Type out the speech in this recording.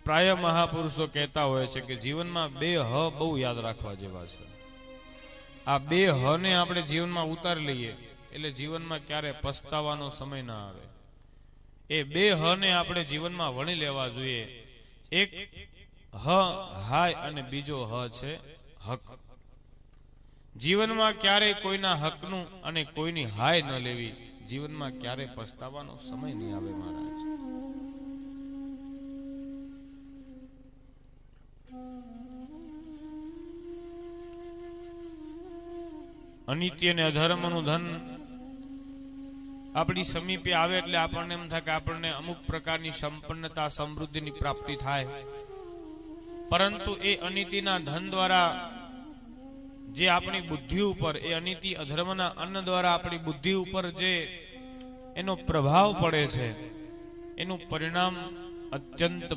પ્રાય મહાપુરુષો કહેતા હોય છે કે જીવનમાં બે હ બહુ યાદ રાખવા જેવા છે. આ બે હ ને આપણે જીવનમાં ઉતારી લઈએ એટલે જીવનમાં ક્યારે પસ્તાવાનો સમય ના આવે. એ બે હ ને આપણે જીવનમાં વણી લેવા જોઈએ. એક હ હાય અને બીજો હ છે હક. જીવનમાં ક્યારેય કોઈના હકનું અને કોઈની હાય ન લેવી. જીવનમાં ક્યારેય પસ્તાવાનો સમય નહીં આવે મહારાજ. અનિત્ય અને અધર્મનું ધન આપણી સમીપે આવે એટલે આપણને એમ થાય કે આપણને અમુક પ્રકારની સંપન્નતા સમૃદ્ધિની પ્રાપ્તિ થાય. પરંતુ એ અનિતિના ધન દ્વારા જે આપણી બુદ્ધિ ઉપર, એ અનિતિ અધર્મના અન્ન દ્વારા આપણી બુદ્ધિ ઉપર જે એનો પ્રભાવ પડે છે, એનું પરિણામ અત્યંત